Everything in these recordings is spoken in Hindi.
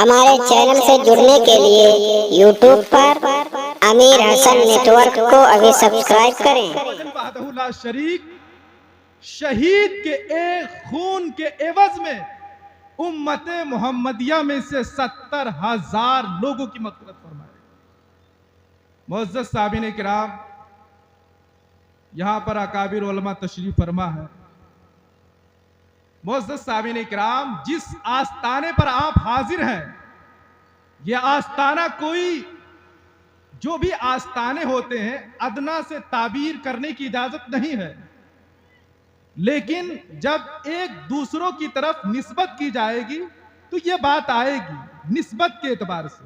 हमारे चैनल से जुड़ने के लिए यूट्यूब पर अमीर हसन नेटवर्क को अभी सब्सक्राइब करें। शरीक शहीद के एक खून के एवज में उम्मते मोहम्मदिया में से 70,000 लोगों की मग़फ़िरत फरमाए। मुअज़्ज़ज़ साबिन किराम, यहां पर अकाबिर उलमा तशरीफ फरमा है। मुअज़्ज़ज़ साबिन किराम, जिस आस्ताने पर आप हाजिर हैं, यह आस्ताना कोई, जो भी आस्ताने होते हैं, अदना से ताबीर करने की इजाजत नहीं है, लेकिन जब एक दूसरों की तरफ निस्बत की जाएगी तो यह बात आएगी निस्बत के एतबार से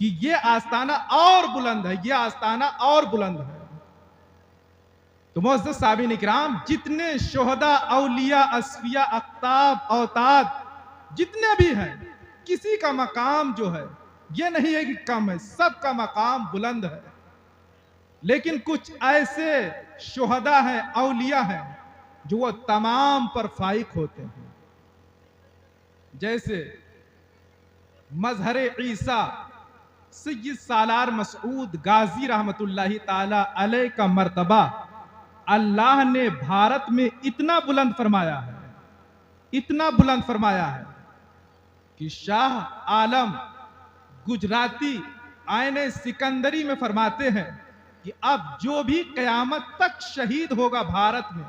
कि यह आस्ताना और बुलंद है, यह आस्ताना और बुलंद है। तो मुअज़्ज़ज़ साबिन इकराम, जितने शोहदा, औलिया, अस्फिया, अख्ताब, औताद जितने भी हैं, किसी का मकाम जो है यह नहीं है कि कम है, सबका मकाम बुलंद है। लेकिन कुछ ऐसे शोहदा हैं, औलिया हैं, जो वो तमाम पर फाइक होते हैं। जैसे मजहर ईसा सय्यद सालार मसूद गाजी रहमतुल्लाहि ताला अलैह का मर्तबा अल्लाह ने भारत में इतना बुलंद फरमाया है, इतना बुलंद फरमाया है कि शाह आलम गुजराती आयने सिकंदरी में फरमाते हैं कि अब जो भी कयामत तक शहीद होगा भारत में,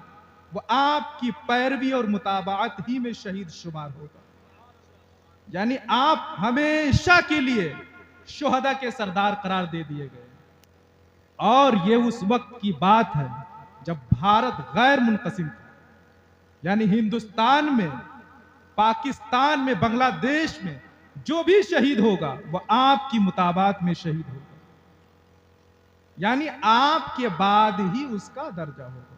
वो आपकी पैरवी और मुताबात ही में शहीद शुमार होगा। यानी आप हमेशा के लिए शोहदा के सरदार करार दे दिए गए। और ये उस वक्त की बात है जब भारत गैर मुनक़सिम था, यानी हिंदुस्तान में, पाकिस्तान में, बांग्लादेश में जो भी शहीद होगा वह आपकी मुताबात में शहीद होगा, यानी आपके बाद ही उसका दर्जा होगा।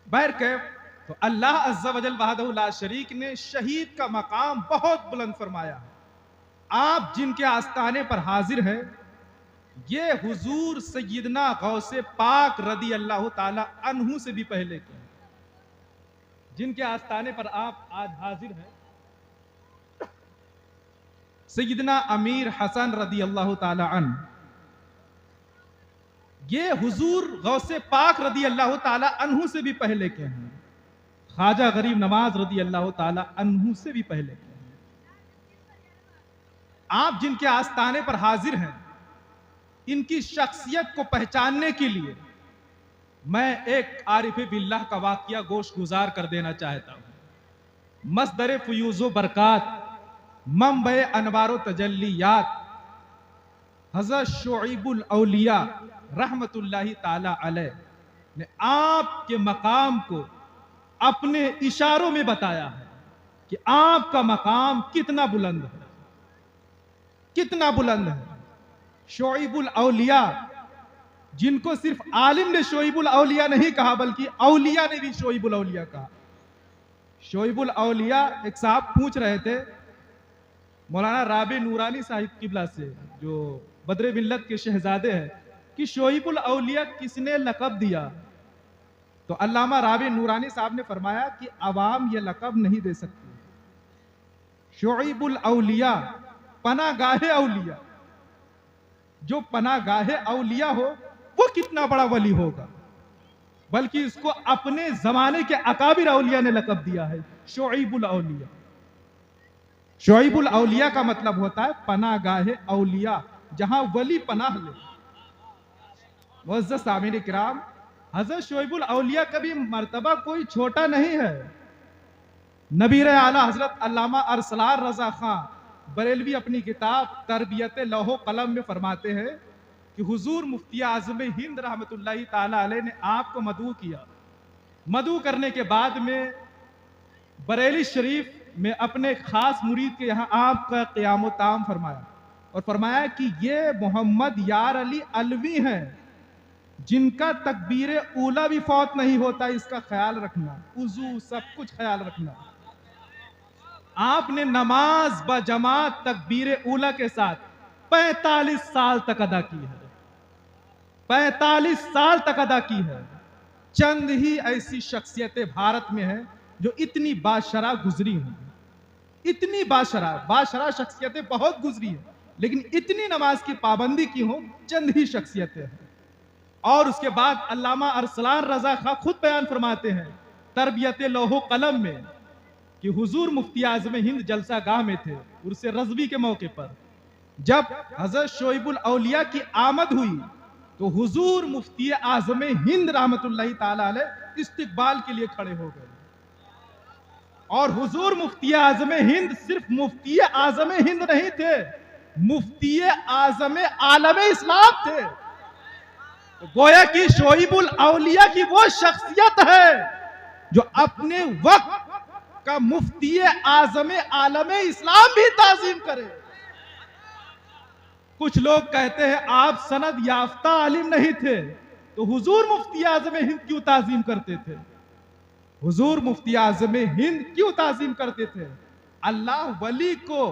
बहरकैफ, तो अल्लाह अज़्ज़ा वजल वहदहु ला शरीक ने शहीद का मकाम बहुत बुलंद फरमाया है। आप जिनके आस्ताने पर हाजिर हैं, ये हुजूर सय्यदना गौसे पाक रदी अल्लाह ताला अन्हु से भी पहले के हैं, जिनके आस्ताने पर आप आज हाजिर हैं। सय्यदना अमीर हसन रदी अल्लाह ताला अन्हु, ये हुजूर गौसे पाक रदी अल्लाह ताला अन्हु से भी पहले के हैं। ख्वाजा गरीब नवाज रदी अल्लाह ताला अन्हु से भी पहले के हैं। आप जिनके आस्ताने पर हाजिर हैं, इनकी शख्सियत को पहचानने के लिए मैं एक आरिफ बिल्लाह का वाकया गोश गुजार कर देना चाहता हूं। मस्दर फ़ुयूज़ो बरकात, मंबे अनवारो तजल्लियात, हज़रत शुएबुल औलिया रहमतुल्लाहि ताला अलैह ने आपके मकाम को अपने इशारों में बताया है कि आपका मकाम कितना बुलंद है, कितना बुलंद है। शुएबुल औलिया, जिनको सिर्फ आलिम ने शुएबुल औलिया नहीं कहा, बल्कि औलिया ने भी शुएबुल औलिया कहा। शुएबुल औलिया, एक साहब पूछ रहे थे मौलाना राबी नूरानी साहिब किबला से, जो बद्र मिल्लत के शहजादे हैं, कि शुएबुल औलिया किसने लक़ब दिया? तो अल्लामा राबी नूरानी साहब ने फरमाया कि अवाम ये लक़ब नहीं दे सकती। शुएबुल औलिया पनागाहे औलिया, जो पनागाहे औलिया हो वो कितना बड़ा वली होगा, बल्कि इसको अपने जमाने के अकाबिर औलिया ने लक़ब दिया है शुएबुल औलिया। शुएबुल औलिया का मतलब होता है पनागाहे औलिया, जहां वली पनाह ले। मुअज़्ज़ज़ सामिन किराम, हज़रत शुएबुल औलिया का भी मर्तबा कोई छोटा नहीं है। नबीर आला हज़रत अल्लामा अरसलार रज़ा खां बरेलवी अपनी किताब तरबियत लौहो कलम में फरमाते हैं कि हुजूर मुफ्ती आज़म हिंद रहमतुल्लाहि ताला अलैह ने आपको मदऊ किया। मदऊ करने के बाद में बरेली शरीफ में अपने खास मुरीद के यहाँ आपका क़याम ताम फरमाया और फरमाया कि ये मोहम्मद यार अली अलवी हैं, जिनका तकबीर ऊला भी फौत नहीं होता, इसका ख्याल रखना, उजू सब कुछ ख्याल रखना। आपने नमाज ब जमात तकबीर ऊला के साथ 45 साल तक अदा की है, 45 साल तक अदा की है। चंद ही ऐसी शख्सियतें भारत में हैं जो इतनी बाशरा गुजरी हुई। इतनी बाशरा शख्सियतें बहुत गुजरी है, लेकिन इतनी नमाज की पाबंदी की हो चंद ही शख्सियतें हैं। और उसके बाद अल्लामा अरसलान रजा खां खुद बयान फरमाते हैं तरबियत लौहो कलम में कि हुजूर मुफ्ती आज़म हिंद जलसा गाह में थे उर्से रज़वी के मौके पर। जब हजरत शोइबुल औलिया की आमद हुई तो हुजूर मुफ्ती आज़म हिंद रहमतुल्लाहि ताला अलैह इस्तिकबाल के लिए खड़े हो गए। और हुजूर मुफ्ती आज़म हिंद सिर्फ मुफ्ती आज़म हिंद नहीं थे, मुफ्ती आज़म आलम इस्लाम थे। तो गोया कि शोइबुल औलिया की वो शख्सियत है जो अपने वक्त का मुफ्ती आज़म आलम इस्लाम भी ताजीम करे। कुछ लोग कहते हैं आप सनद याफ्ता आलिम नहीं थे तो हुजूर मुफ्ती आज़म हिंद क्यों ताजीम करते थे? हुजूर मुफ्ती आज़म हिंद क्यों ताजीम करते थे? अल्लाह वली को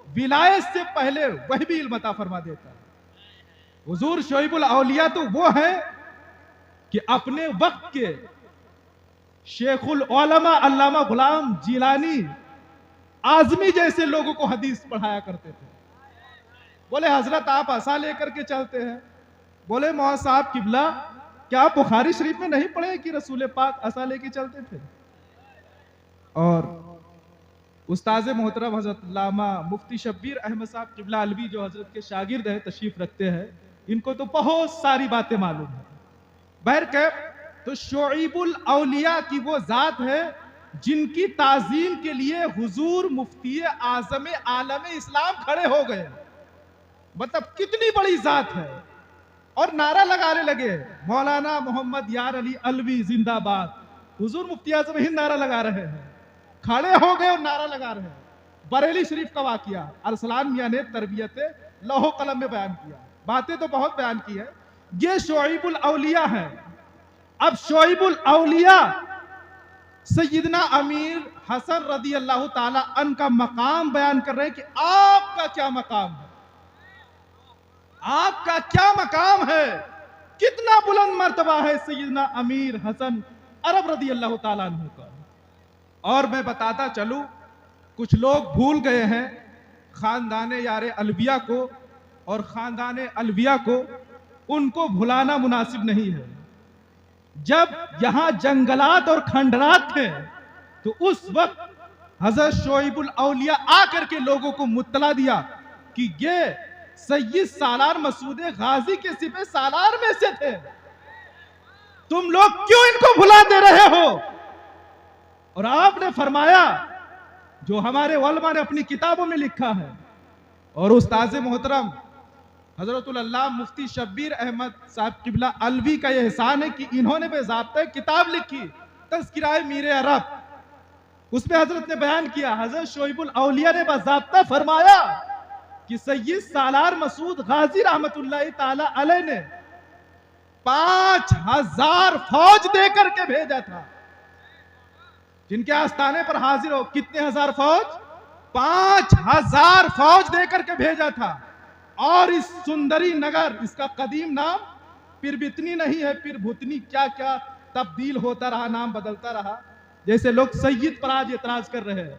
विलायत से पहले वही भी इल्म अता फरमा देता है। हुजूर शोइबुल औलिया तो वो है कि अपने वक्त के शेखुल उलमा अल्लामा गुलाम जिलानी आजमी जैसे लोगों को हदीस पढ़ाया करते थे। बोले हजरत आप असा लेकर के चलते हैं? बोले मौला साहब किबला क्या आप बुखारी शरीफ में नहीं पढ़े कि रसूल पाक असा लेके चलते थे? और उस्ताद मोहतरम हजरत अल्लामा मुफ्ती शब्बीर अहमद साहब किबला अलवी जो हजरत के शागिर्द हैं, तशरीफ रखते हैं, इनको तो बहुत सारी बातें मालूम है। बहरकैफ तो शोइबुल औलिया की वो जात है जिनकी ताजीम के लिए हुजूर मुफ्ती आज़म आलम इस्लाम खड़े हो गए। मतलब कितनी बड़ी जात है। और नारा लगाने लगे मौलाना मोहम्मद यार अली अलवी जिंदाबाद। हुजूर मुफ्ती आज़म हिंद नारा लगा रहे हैं, खड़े हो गए और नारा लगा रहे हैं। बरेली शरीफ का वाकिया अरसलान मियां ने तरबियत लौहो कलम में बयान किया। बातें तो बहुत बयान की है। ये शोइबुल औलिया है। अब शोइबुल औलिया सैयदना अमीर हसन रदी अल्लाह ताला अन का मकाम बयान कर रहे हैं कि आपका क्या मकाम है, आपका क्या मकाम है, कितना बुलंद मर्तबा है सैयदना अमीर हसन अरब रदी अल्लाह ताला अन्हु का। और मैं बताता चलूं, कुछ लोग भूल गए हैं खानदान यार अलविया को, और खानदान अलविया को उनको भुलाना मुनासिब नहीं है। जब यहां जंगलात और खंडरात थे तो उस वक्त हजरत शोइबुल औलिया आकर के लोगों को मुत्तला दिया कि ये सैयद सालार मसूद गाजी के सिपह सालार में से थे, तुम लोग क्यों इनको भुला दे रहे हो? और आपने फरमाया जो हमारे उलमा ने अपनी किताबों में लिखा है, और उस्ताद मोहतरम हजरतुल अल्लाह मुफ्ती शब्बीर अहमद साहब किबला अलवी का यह एहसान है कि इन्होंने बेज़ाब्ता किताब लिखी तज़किराए मीर अरब। उसमें हजरत ने बयान किया, हजरत शोइबुल औलिया ने बाज़ाब्ता फरमाया कि सैयद सालार मसूद गाजी रहमतुल्लाहि ताला अलैह ने 5000 फौज देकर के भेजा था। जिनके आस्थाने पर हाजिर हो, कितने हजार फौज? 5000 फौज देकर के भेजा था। और इस सुंदरी नगर, इसका कदीम नाम पिरबितनी नहीं है, पिरभुतनी, क्या क्या तब्दील होता रहा, नाम बदलता रहा। जैसे लोग सैयद पर आज एतराज कर रहे हैं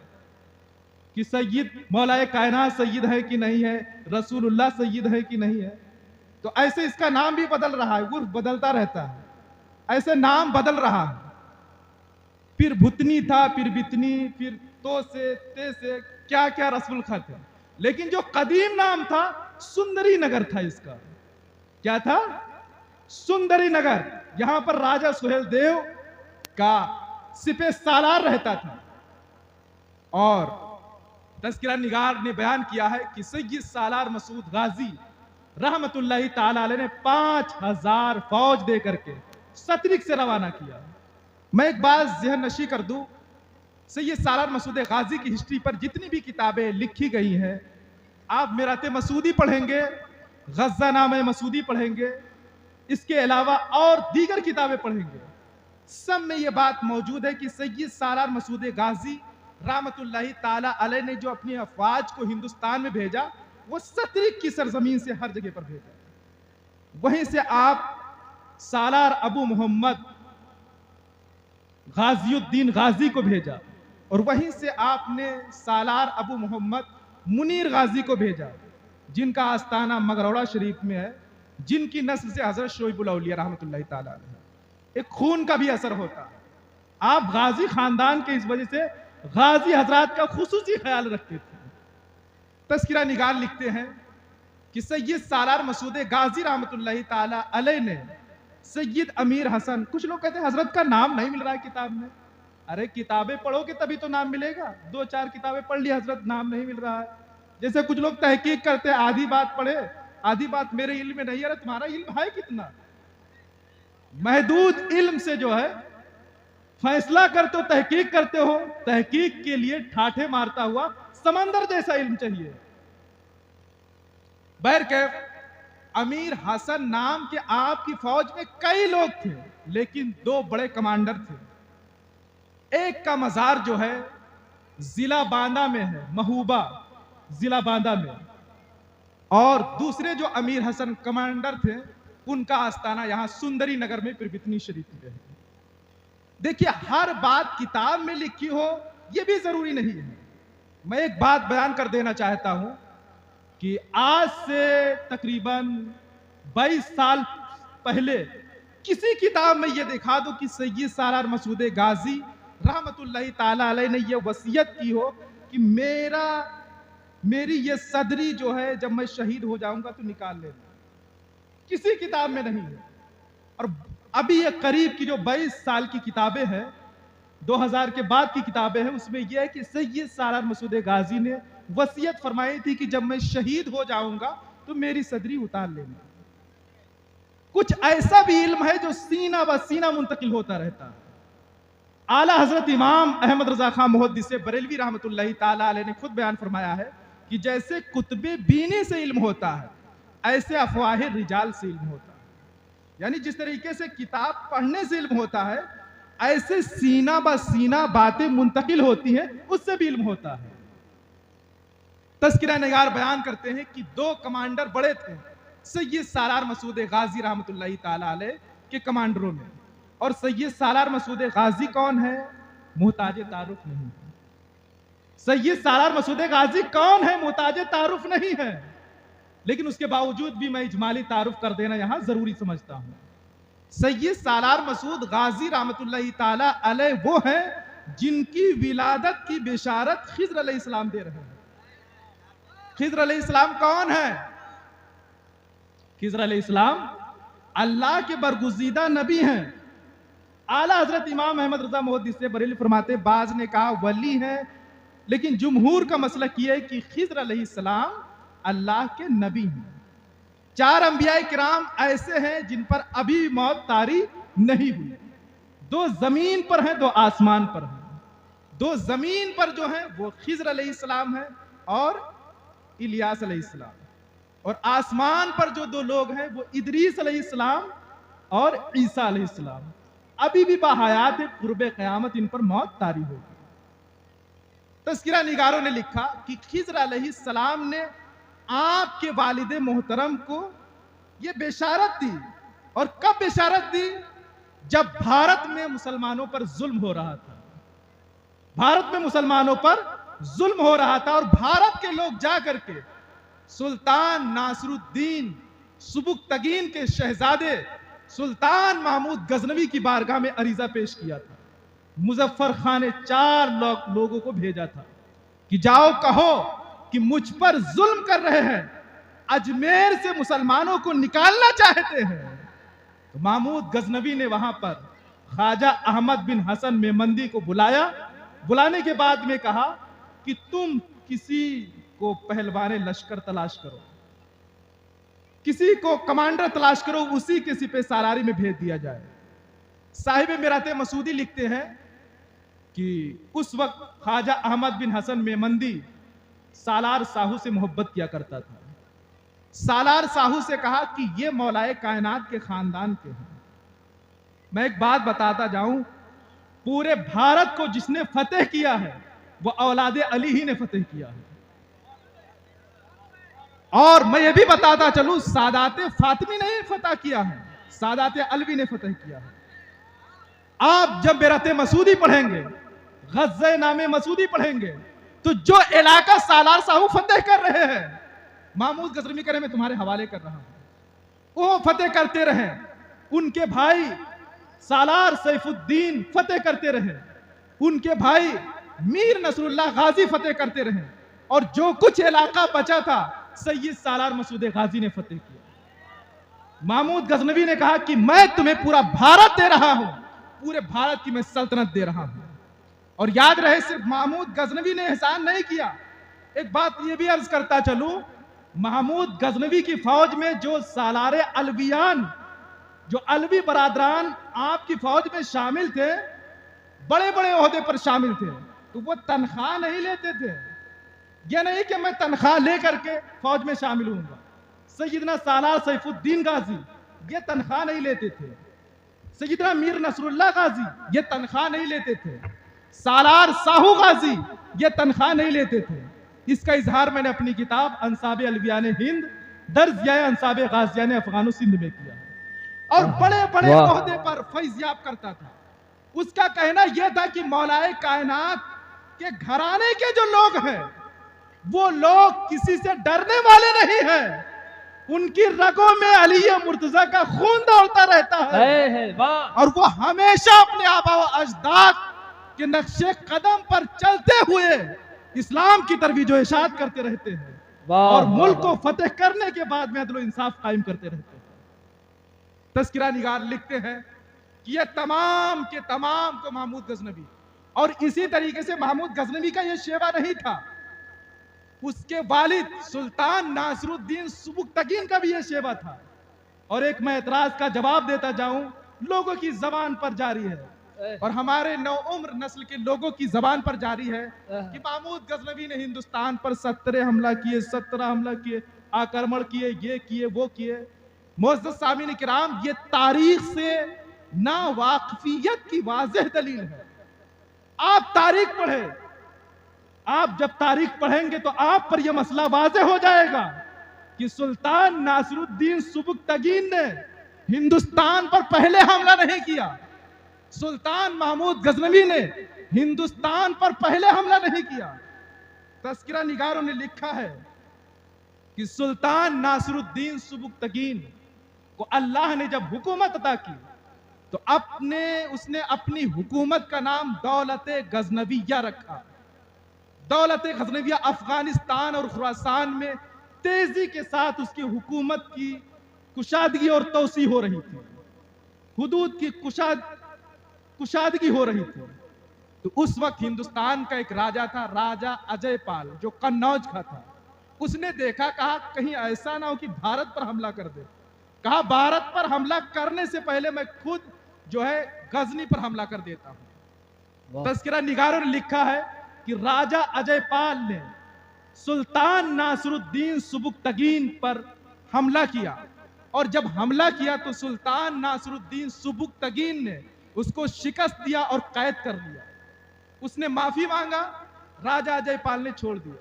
कि सैयद मौलाए कायनात सैयद है कि नहीं है, रसूलुल्लाह सैयद है कि नहीं है, तो ऐसे इसका नाम भी बदल रहा है, उर्फ बदलता रहता है, ऐसे नाम बदल रहा है। फिर भुतनी था, फिर बितनी, फिर तो से, ते से, क्या क्या रसूल खत है। लेकिन जो कदीम नाम था सुंदरी नगर था। इसका क्या था? सुंदरी नगर। यहां पर राजा सुहेल देव का सिपह सालार रहता था। और तज़किरा निगार ने बयान किया है कि सैयद सालार मसूद गाजी रहमतुल्लाहि ताला अलैह ने 5000 फौज दे करके सतरिक से रवाना किया। मैं एक बात ज़हन नशी कर दूं, सैयद सालार मसूद गाजी की हिस्ट्री पर जितनी भी किताबें लिखी गई हैं, आप मिराते मसूदी पढ़ेंगे, गज़्ज़ा नामे मसूदी पढ़ेंगे, इसके अलावा और दीगर किताबें पढ़ेंगे, सब में यह बात मौजूद है कि सैयद सालार मसूद गाजी रहमतुल्लाहि ताला अलैह ने जो अपनी अफवाज को हिंदुस्तान में भेजा, वो सतरिक की सरजमीन से हर जगह पर भेजा। वहीं से आप सालार अबू मोहम्मद गाजिउद्दीन गाजी को भेजा, और वहीं से आपने सालार अबू मोहम्मद मुनीर गाजी को भेजा, जिनका आस्थाना मगरौड़ा शरीफ में है, जिनकी नस्ल से हजरत शोइबुल औलिया रहमतुल्लाहि ताला अलैह। एक खून का भी असर होता है। आप गाजी खानदान के इस वजह से गाजी हजरात का खुसूसी ख्याल रखते थे। तस्किरा निगार लिखते हैं कि सैयद सालार मसूद गाजी रहमतुल्लाहि ताला अलैह ने सैयद अमीर हसन, कुछ लोग कहते हैं हजरत का नाम नहीं मिल रहा है किताब में। अरे किताबें पढ़ोगे तभी तो नाम मिलेगा। 2-4 किताबें पढ़ ली, हजरत नाम नहीं मिल रहा है। जैसे कुछ लोग तहकीक करते हैं, आधी बात पढ़े, आधी बात मेरे इल्म में नहीं है। अरे तुम्हारा इल्म है कितना? महदूद इल्म से जो है फैसला करते हो, तहकीक करते हो। तहकीक के लिए ठाठे मारता हुआ समंदर जैसा इल्म चाहिए। बहरकैफ अमीर हसन नाम के आपकी फौज में कई लोग थे, लेकिन 2 बड़े कमांडर थे। एक का मजार जो है जिला बांदा में है, महूबा जिला बांदा में, और दूसरे जो अमीर हसन कमांडर थे उनका आस्थाना यहां सुंदरी नगर में पिरबितनी शरीफ में है। देखिए, हर बात किताब में लिखी हो यह भी जरूरी नहीं है। मैं एक बात बयान कर देना चाहता हूं कि आज से तकरीबन 22 साल पहले किसी किताब में यह दिखा दो कि सैयद सालार मसूद गाजी रहमतुल्लाहि ताला अलैह ने यह वसीयत की हो कि मेरी ये सदरी जो है जब मैं शहीद हो जाऊंगा तो निकाल लेना। किसी किताब में नहीं है। और अभी ये करीब की जो 22 साल की किताबें हैं, 2000 के बाद की किताबें हैं, उसमें यह है कि सैयद सालार मसूद गाजी ने वसीयत फरमाई थी कि जब मैं शहीद हो जाऊंगा तो मेरी सदरी उतार लेना। कुछ ऐसा भी इल्म है जो सीना ब सीना मुंतकिल होता रहता है। आला हजरत इमाम अहमद रजा खां मुहद्दिस बरेलवी रहमतुल्लाहि ताला अलैह ने खुद बयान फरमाया है कि जैसे कुतबे बीने से इल्म होता है, ऐसे अफवाह रिजाल से इल्म होता है। यानी जिस तरीके से किताब पढ़ने से इल्म होता है, ऐसे सीना ब सीना बातें मुंतकिल होती हैं, उससे भी इल्म होता है। तस्किरा निगार बयान करते हैं कि 2 कमांडर बड़े थे सैयद सालार मसूद गाजी रहमतुल्लाहि ताला अलैह के कमांडरों में। और सैयद सालार मसूद गाजी कौन है? मोहताज तारुफ नहीं है। सैयद सालार मसूद गाजी कौन है? मोहताज तारुफ नहीं है। लेकिन उसके बावजूद भी मैं इजमाली तारुफ कर देना यहां जरूरी समझता हूं। सैयद सालार मसूद गाजी रहमतुल्लाहि ताला अलैह वो है जिनकी विलादत की बिशारत खिज़्र अलैहिस्सलाम दे रहे हैं। खिज़्र अलैहिस्सलाम कौन है? खिज़्र अलैहिस्सलाम अल्लाह के बरगुज़ीदा नबी हैं। आला हजरत इमाम अहमद रजा मुहद्दिस बरेलवी फरमाते, बाज ने कहा वली है, लेकिन जुमहूर का मसलक यह है कि खिज़्र अलैहिस्सलाम अल्लाह के नबी हैं। 4 अंबिया किराम ऐसे हैं जिन पर अभी मौत तारी नहीं हुई। 2 जमीन पर हैं, 2 आसमान पर हैं। 2 जमीन पर जो हैं वो खिज़्र अलैहिस्सलाम है और इलियास अलैहिस्सलाम, और आसमान पर जो 2 लोग हैं वो इदरीस अलैहिस्सलाम और ईसा अलैहिस्सलाम। अभी भी बाहयात है, कुर्बे क़यामत इन पर मौत तारी होगी। तस्किरा निगारों ने लिखा कि खिज़्र अलैहिस्सलाम ने आपके वालिद मोहतरम को यह बेशारत दी। और कब बेशारत दी? जब भारत में मुसलमानों पर जुल्म हो रहा था। भारत में मुसलमानों पर जुल्म हो रहा था और भारत के लोग जाकर के सुल्तान नासरुद्दीन सुबुक्तगीन के शहजादे सुल्तान महमूद गजनवी की बारगाह में अरीजा पेश किया था। मुजफ्फर खान ने 4 लोगों को भेजा था कि जाओ कहो कि मुझ पर जुल्म कर रहे हैं, अजमेर से मुसलमानों को निकालना चाहते हैं। तो महमूद गजनवी ने वहां पर ख्वाजा अहमद बिन हसन मेमंदी को बुलाया। बुलाने के बाद में कहा कि तुम किसी को पहलवान लश्कर तलाश करो, किसी को कमांडर तलाश करो, उसी के सिपह सालारी में भेज दिया जाए। साहिब मिराते मसूदी लिखते हैं कि उस वक्त ख्वाजा अहमद बिन हसन मेमंदी सालार साहू से मोहब्बत किया करता था। सालार साहू से कहा कि ये मौलाए कायनात के खानदान के हैं। मैं एक बात बताता जाऊं, पूरे भारत को जिसने फतेह किया है वो औलादे अली ही ने फतेह किया है। और मैं ये भी बताता चलूं, सादाते फातिमी ने फतह किया है, सादाते अलवी ने फतेह किया है। आप जब मिराते मसूदी पढ़ेंगे, गज़े नामे मसूदी पढ़ेंगे तो जो इलाका सालार साहू फतेह कर रहे हैं, महमूद गजनवी करे मैं तुम्हारे हवाले कर रहा हूं, वो फतेह करते रहे, उनके भाई सालार सैफुद्दीन फतेह करते रहे, उनके भाई मीर नसरुल्लाह गाजी फतेह करते रहे, और जो कुछ इलाका बचा था सैयद सालार मसूद गाजी ने फतेह किया। महमूद गजनवी ने कहा कि मैं तुम्हें पूरा भारत दे रहा हूं, पूरे भारत की मैं सल्तनत दे रहा हूं। और याद रहे सिर्फ महमूद गजनवी ने एहसान नहीं किया, एक बात यह भी अर्ज करता चलूं, महमूद गजनवी की फौज में जो सालारे अलवियान, जो अलवी बरादरान आपकी फौज में शामिल थे, बड़े बड़े ओहदे पर शामिल थे, तो वो तनख्वाह नहीं लेते थे। यह नहीं कि मैं तनख्वाह लेकर के फौज में शामिल हूंगा। सैयदना सालार सैफुद्दीन गाजी ये तनख्वाह नहीं लेते थे, सैयदना मीर नसरुल्लाह गाजी ये तनख्वाह नहीं लेते थे, सालार साहू गाजी ये तनख्वाह नहीं लेते थे। इसका इजहार मैंने अपनी किताब अंसाब अलवियान हिंद दर्ज या अंसाब गाजियान अफगानो सिंध में किया, और बड़े बड़े ओहदे पर फैज़याब करता था। उसका कहना यह था कि मौलाए कायनात के घराने के जो लोग हैं वो लोग किसी से डरने वाले नहीं हैं, उनकी रगों में अली मुर्तजा का खून दौड़ता रहता है, और वो हमेशा अपने आबा व अजदाद के नक्शे कदम पर चलते हुए इस्लाम की तरफ जो इशाद करते रहते हैं, और मुल्क को फतेह करने के बाद में अदल इंसाफ कायम करते रहते हैं। तस्किरा निगार लिखते हैं कि ये तमाम के तमाम को महमूद गजनवी, और इसी तरीके से महमूद गजनवी का ये शेवा नहीं था, उसके वालिद सुल्तान नासरुद्दीन सुबुक्तगीन का भी ये शेवा था। और एक मैं एतराज का जवाब देता जाऊं, लोगों की जबान पर जारी है, और हमारे नौ उम्र नस्ल के लोगों की जबान पर जारी है कि महमूद गजनवी ने हिंदुस्तान पर 17 हमला किए, 17 हमला किए, आक्रमण किए, ये किए, वो किए। मुअज़्ज़ज़ सामीन किराम, ये तारीख से ना वाकफियत की वाज़ेह दलील है। आप तारीख पढ़े, आप जब तारीख पढ़ेंगे तो आप पर यह मसला वाज़ेह हो जाएगा कि सुल्तान नासरुद्दीन सुबुक्तगीन ने हिंदुस्तान पर पहले हमला नहीं किया, सुल्तान महमूद गजनवी ने हिंदुस्तान पर पहले हमला नहीं किया। तस्किरा निगारों ने लिखा है कि सुल्तान नासरुद्दीन सुबुक्तगीन को अल्लाह ने जब हुकूमत अता की तो उसने अपनी हुकूमत का नाम दौलत गजनविया रखा। दौलत गजनविया अफगानिस्तान और खुरासान में तेजी के साथ उसकी हुकूमत की कुशादगी और तोसी हो रही थी, हुदूद की कुशादगी हो रही थी। तो उस वक्त हिंदुस्तान का एक राजा था, राजा अजय पाल, जो कन्नौज का था। उसने देखा, कहा कहीं ऐसा ना हो कि भारत पर हमला कर दे। कहा भारत पर हमला करने से पहले मैं खुद जो है गजनी पर हमला कर देता हूं। तस्किरा निगारों ने लिखा है कि राजा अजय पाल ने सुल्तान नासरुद्दीन सुबुक्तगीन पर हमला किया, और जब हमला किया तो सुल्तान नासरुद्दीन सुबुक्तगीन ने उसको शिकस्त दिया और कैद कर लिया। उसने माफी मांगा, राजा अजय पाल ने छोड़ दिया।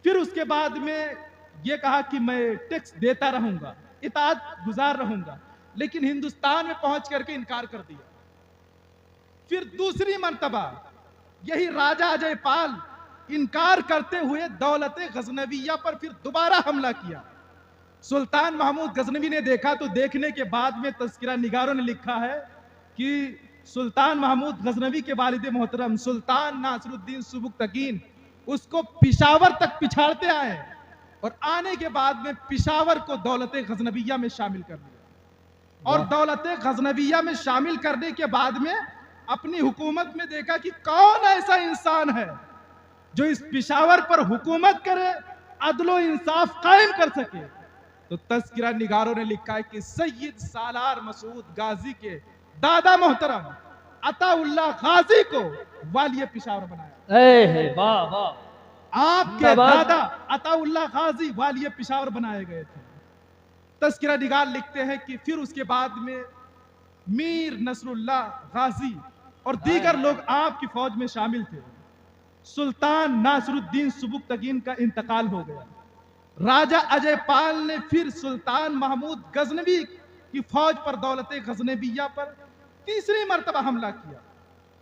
फिर उसके बाद में यह कहा कि मैं टैक्स देता रहूंगा, इताअत गुजार रहूंगा, लेकिन हिंदुस्तान में पहुंच करके इनकार कर दिया। फिर दूसरी मर्तबा यही राजा अजय पाल इनकार करते हुए दौलत गजनविया पर फिर दोबारा हमला किया। सुल्तान महमूद गजनवी ने देखा, तो देखने के बाद में तस्किरा निगारों ने लिखा है कि सुल्तान महमूद गजनवी के वालिद मोहतरम सुल्तान नासरुद्दीन सुबुक्तगीन उसको पिशावर तक पिछाड़ते आए, और आने के बाद में पिशावर को दौलत गजनविया में शामिल कर लिया। और दौलत गजनविया में शामिल करने के बाद में अपनी हुकूमत में देखा कि कौन ऐसा इंसान है जो इस पिशावर पर हुकूमत करे, अदलो इंसाफ कायम कर सके। तो तस्किरा निगारों ने लिखा है कि सैयद सालार मसूद गाजी के दादा मोहतरम अताउल्लाह गाजी को वालिय पिशावर बनाया। वाह वाह, आपके दादा अताउल्लाह गाजी वालिय पिशावर बनाए गए थे। तस्किरा निगार लिखते हैं कि फिर उसके बाद में मीर नसरुल्लाह गाजी और दीगर लोग आपकी फौज में शामिल थे। सुल्तान नासरुद्दीन सुबुक्तगीन का इंतकाल हो गया। राजा अजय पाल ने फिर सुल्तान महमूद गजनवी की फौज पर दौलत गजनविया पर तीसरी मर्तबा हमला किया।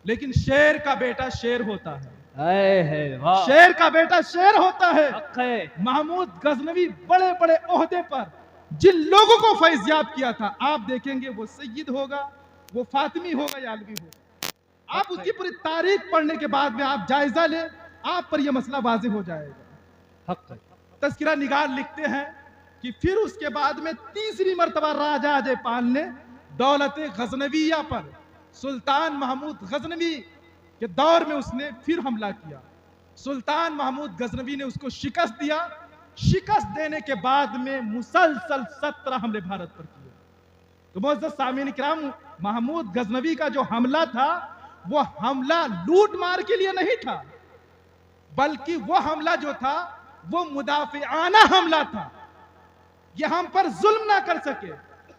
लेकिन शेर का बेटा शेर होता है, वाह, शेर का बेटा शेर होता है। हक है। महमूद गजनवी बड़े बड़े ओहदे पर जिन लोगों को फैज़याब किया था, आप देखेंगे वो सैयद होगा, वो फातिमी होगा या अलवी होगा। आप उसकी पूरी तारीख पढ़ने के बाद में आप जायजा लें, आप पर यह मसला वाज़ेह हो जाएगा। हक है। तज़किरा निगार लिखते हैं कि फिर उसके बाद में तीसरी मर्तबा राजा जयपाल ने दौलत गजनविया पर सुल्तान महमूद गजनवी के दौर में उसने फिर हमला किया। सुल्तान महमूद गजनवी ने उसको शिकस्त दिया। शिकस्त देने के बाद में मुसलसल 17 हमले भारत पर किए। तो मुअज़्ज़ज़ सामीन किराम, महमूद गजनवी का जो हमला था वो हमला लूट मार के लिए नहीं था, बल्कि वो हमला जो था वो मुदाफ़िआना हमला था। ये हम पर जुल्म ना कर सके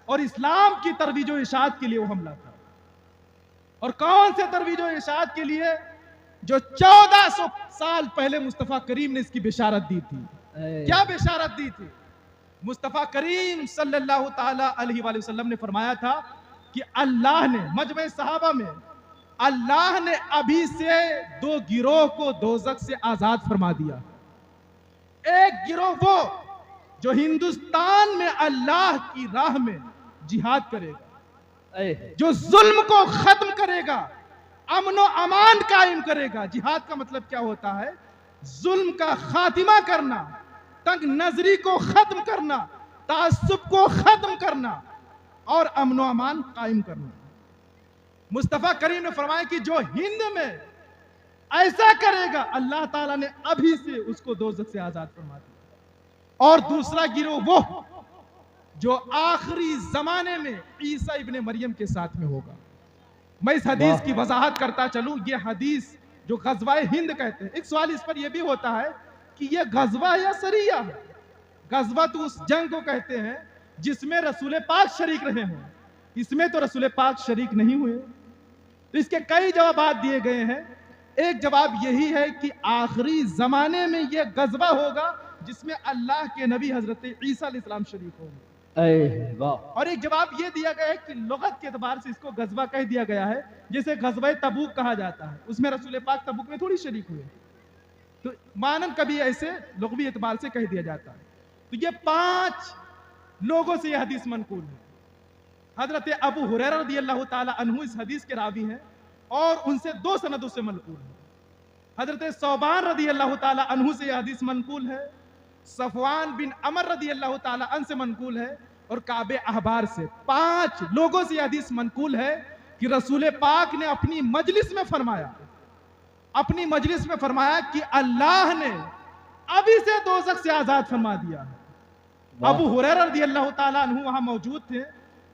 और इस्लाम की तरवीज व इशाअत के लिए वो हमला था। और कौन से तरवीज व इशाअत के लिए? जो 1400 साल पहले मुस्तफ़ा करीम ने इसकी बिशारत दी थी। क्या बिशारत दी थी? मुस्तफ़ा करीम सल्लल्लाहु ताला अलैहि वसल्लम ने फरमाया था कि अल्लाह ने मजमे सहाबा में अल्लाह ने अभी से 2 गिरोह को दोज़ख से आजाद फरमा दिया। एक गिरोह वो जो हिंदुस्तान में अल्लाह की राह में जिहाद करेगा, जो जुल्म को खत्म करेगा, अमनो अमान कायम करेगा। जिहाद का मतलब क्या होता है? जुल्म का खातिमा करना, तंग नजरी को खत्म करना, तासुब को खत्म करना और अमनो अमान कायम करना। मुस्तफ़ा करीम ने फरमाया कि जो हिंद में ऐसा करेगा, अल्लाह ताला ने अभी से उसको दोज़ख से आजाद फरमा दिया। और दूसरा गिरोह वो जो आखिरी जमाने में ईसा इब्ने मरियम के साथ में होगा। मैं इस हदीस की वजाहत करता चलूं। ये हदीस जो गज़वाए हिंद कहते हैं, एक सवाल इस पर यह भी होता है कि यह गज़वा या सरिया है। गज़वा तो उस जंग को कहते हैं जिसमें रसूल पाक शरीक रहे हों, इसमें तो रसूल पाक शरीक नहीं हुए। तो इसके कई जवाब दिए गए हैं। एक जवाब यही है कि आखिरी जमाने में यह गज़वा होगा जिसमें अल्लाह के नबी हजरत ईसा अलैहिस्सलाम शरीक होंगे। और एक जवाब यह दिया गया है कि लुगत के एतबार से इसको गज़वा कह दिया गया है, जैसे गज़वा तबूक कहा जाता है, उसमें रसूल पाक तबूक में थोड़ी शरीक हुए, तो मानन कभी ऐसे लुग़वी एतबार से कह दिया जाता है। तो ये 5 लोगों से यह हदीस मनकूल है। हजरत अबू हुरैरा रज़ियल्लाहु ताला अन्हु इस हदीस के रावी हैं और उनसे 2 सनदों से मनकूल है। हजरत सौबान रज़ियल्लाहु ताला अन्हु से यह हदीस मनकूल है, सफवान बिन अमर रज़ियल्लाहु ताला अन से मनकूल है और काबे अहबार से। 5 लोगों से यह हदीस मनकूल है कि रसूल पाक ने अपनी मजलिस में फरमाया कि अल्लाह ने अभी से दोज़ख से आजाद फरमा दिया है। अबू हुरैरा रज़ियल्लाहु ताला अन्हु वहां मौजूद थे।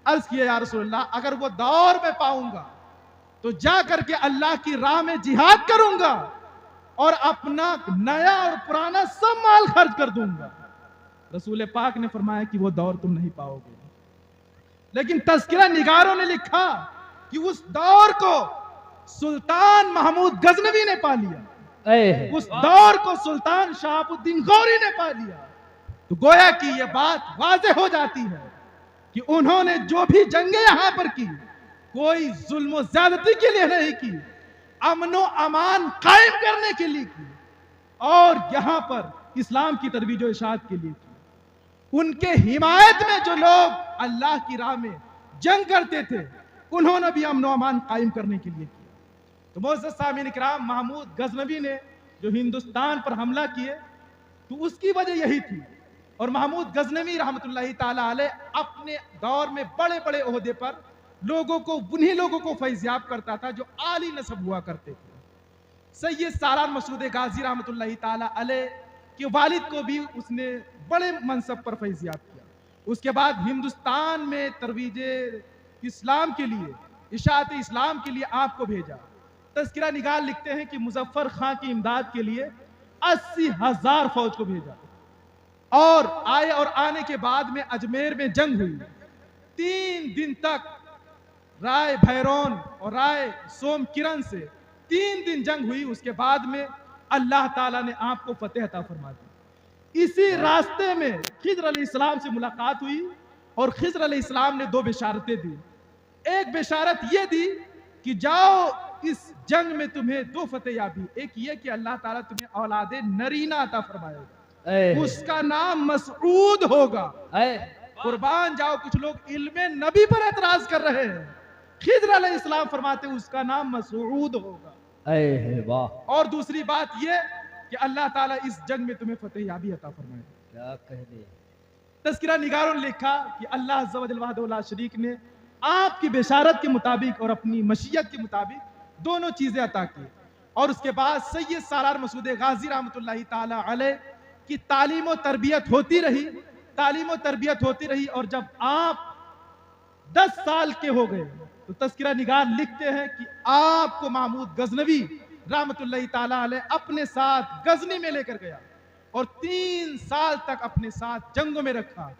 अर्ज किया, या रसूलल्लाह, अगर वो दौर में पाऊंगा तो जा करके अल्लाह की राह में जिहाद करूंगा और अपना नया और पुराना सब माल खर्च कर दूंगा। रसूल पाक ने फरमाया कि वो दौर तुम नहीं पाओगे। लेकिन तज़किरा निगारों ने लिखा कि उस दौर को सुल्तान महमूद गजनवी ने पा लिया, उस दौर को सुल्तान शहाबुद्दीन गौरी ने पा लिया। तो गोया कि यह बात वाज़ेह हो जाती है कि उन्होंने जो भी जंगें यहां पर की, कोई जुल्म ज़्यादती के लिए नहीं की, अमनो अमान कायम करने के लिए की और यहां पर इस्लाम की तरवीज व इशाअत के लिए की। उनके हिमायत में जो लोग अल्लाह की राह में जंग करते थे, उन्होंने भी अमनो अमान कायम करने के लिए किया। तो मुअज़्ज़ज़ सामीन इकराम, महमूद गजनवी ने जो हिंदुस्तान पर हमला किए तो उसकी वजह यही थी। और महमूद गजनवी रहमतुल्लाहि ताला अलैह अपने दौर में बड़े बड़े ओहदे पर लोगों को, उन्हीं लोगों को फैज़याब करता था जो आली नसब हुआ करते थे। सैयद सालार मसूद गाजी रहमतुल्लाहि ताला अलैह के वालिद को भी उसने बड़े मनसब पर फैज़याब किया। उसके बाद हिंदुस्तान में तरवीजे इस्लाम के लिए, इशाअत इस्लाम के लिए आपको भेजा। तज़किरा निगार लिखते हैं कि मुज़फ़्फ़र खां की इमदाद के लिए 80,000 फौज को भेजा और आए। और आने के बाद में अजमेर में जंग हुई। 3 दिन तक राय भैरौन और राय सोम किरण से 3 दिन जंग हुई। उसके बाद में अल्लाह ताला ने आपको फतेह अता फरमा दी। इसी रास्ते में खिज़र अलैहिस्सलाम से मुलाकात हुई और खिज़र अलैहिस्सलाम ने 2 बिशारतें दी। एक बिशारत यह दी कि जाओ इस जंग में तुम्हें दो फतेयाबी, एक ये कि अल्लाह ताला तुम्हें औलादे नरीना अता फरमाएगा, उसका नाम मसऊद होगा। कुर्बान जाओ, कुछ लोग इल्मे नबी पर एतराज कर रहे हैं। खिद्र अलैहिस्सलाम फरमाते उसका नाम मसऊद होगा। वाह, और दूसरी बात ये कि अल्लाह ताला इस जंग में तुम्हें फतेयाबी अता फरमाएगा। क्या कहने। तज़किरा निगारों ने लिखा कि अल्लाह अज़्ज़ा वजल वहदहु ला शरीक ने आपकी बेशारत के मुताबिक और अपनी मशीयत के मुताबिक दोनों चीजें अता की। और उसके बाद सैयद सालार मसूद गाजी रहमतुल्लाहि ताला अलैह की तालीम और तरबियत होती रही, तालीम और तरबियत होती रही। और जब आप 10 साल के हो गए तो तज़किरा निगार लिखते हैं कि आपको महमूद गजनवी रहमतुल्लाहि ताला अलैह अपने साथ गजनी में लेकर गया और 3 साल तक अपने साथ जंगों में रखा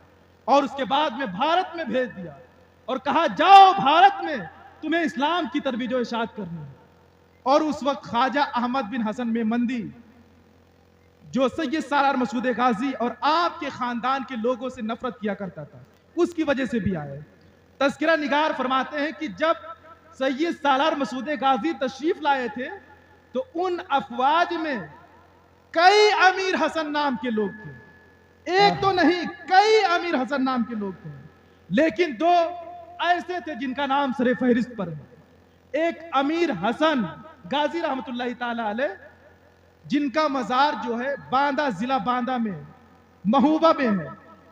और उसके बाद में भारत में भेज दिया और कहा जाओ भारत में तुम्हें इस्लाम की तरबीज और इरशाद करनी है। और उस वक्त ख्वाजा अहमद बिन हसन मेमंदी जो सैयद सालार मसूद गाजी और आपके खानदान के लोगों से नफरत किया करता था, उसकी वजह से भी आए। तज़किरा निगार फरमाते हैं कि जब सैयद सालार मसूद गाजी तशरीफ लाए थे तो उन अफवाज में कई अमीर हसन नाम के लोग थे, एक तो नहीं कई अमीर हसन नाम के लोग थे। लेकिन दो ऐसे थे जिनका नाम सरे फहरिस्त पर है। एक अमीर हसन गाजी रहमतुल्लाहि ताला अलैह जिनका मजार जो है बांदा, जिला बांदा में महूबा में है,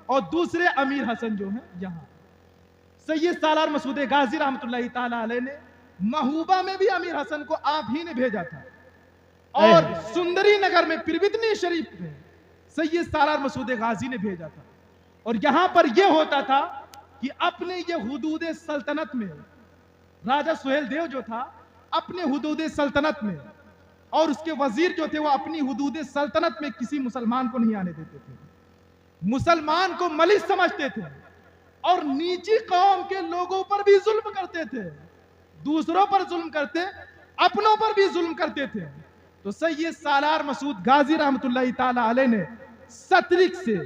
और दूसरे अमीर हसन जो है यहाँ। सैयद सालार मसूद गाजी रहमतुल्लाहि ताला अलैह ने महूबा में भी अमीर हसन को आप ही ने भेजा था और सुंदरी नगर में पिरवितनी शरीफ में सैयद सालार मसूद गाजी ने भेजा था। और यहां पर यह होता था कि अपने ये हुदूद सल्तनत में राजा सुहेल देव जो था अपने हुदूद सल्तनत में और उसके वजीर जो थे वो अपनी हुदूद सल्तनत में किसी मुसलमान को नहीं आने देते थे। मुसलमान को मलिक समझते थे और नीची कौम के लोगों पर भी जुल्म करते थे, दूसरों पर जुल्म करते, अपनों पर भी जुल्म करते थे। तो सैयद सालार मसूद गाजी रहमतुल्लाहि ताला अलैह ने सतरिक से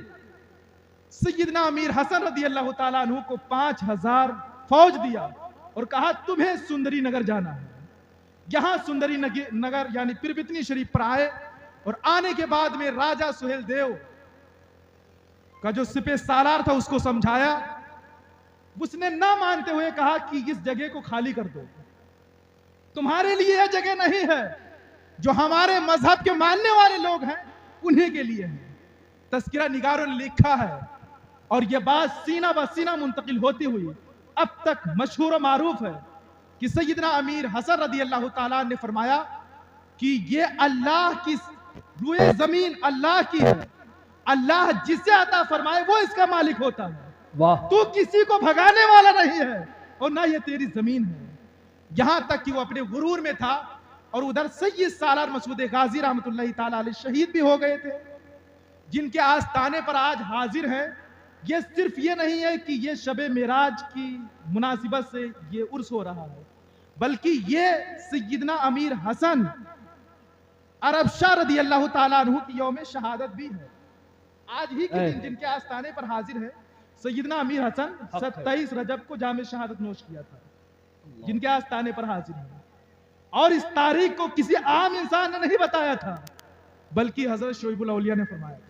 सैयदना अमीर हसन रदी अल्लाह ताला अन्हु को 5000 फौज दिया और कहा तुम्हें सुंदरी नगर जाना है। यहां सुंदरी नगर यानी पिरवितनी शरीफ पर आए और आने के बाद में राजा सुहेल देव का जो सिपह सालार था उसको समझाया। उसने ना मानते हुए कहा कि इस जगह को खाली कर दो, तुम्हारे लिए यह जगह नहीं है, जो हमारे मजहब के मानने वाले लोग हैं उन्हीं के लिए है। तज़किरा निगारों ने लिखा है और यह बात सीना ब सीना मुंतकिल होती हुई अब तक मशहूर और मारूफ है कि सैयदना अमीर हसन रदी अल्लाह ताला ने फरमाया कि यह अल्लाह की रुए जमीन अल्लाह की है, अल्लाह जिसे अता फरमाए वो इसका मालिक होता है। वाह, तू किसी को भगाने वाला नहीं है और ना ये तेरी जमीन है। यहां तक कि वो अपने गुरूर में था और उधर सैयद सालार मसूद गाजी रहमतुल्लाहि ताला अलैह शहीद भी हो गए थे, जिनके आस्थाने पर आज हाजिर हैं। ये सिर्फ ये नहीं है कि ये शबे मेराज की मुनासिबत से ये उर्स हो रहा है, बल्कि ये सैयदना अमीर हसन अरब शाह रदी अल्लाह ताला अन्हु की यौम शहादत भी है। आज ही के दिन जिनके आस्थाने पर हाजिर है सैयदना अमीर हसन 27 रजब को जामे शहादत नोश किया था, जिनके आस्थाने पर हाजिर है। और इस तारीख को किसी आम इंसान ने नहीं बताया था, बल्कि हजरत शोइबुल औलिया ने फरमाया था।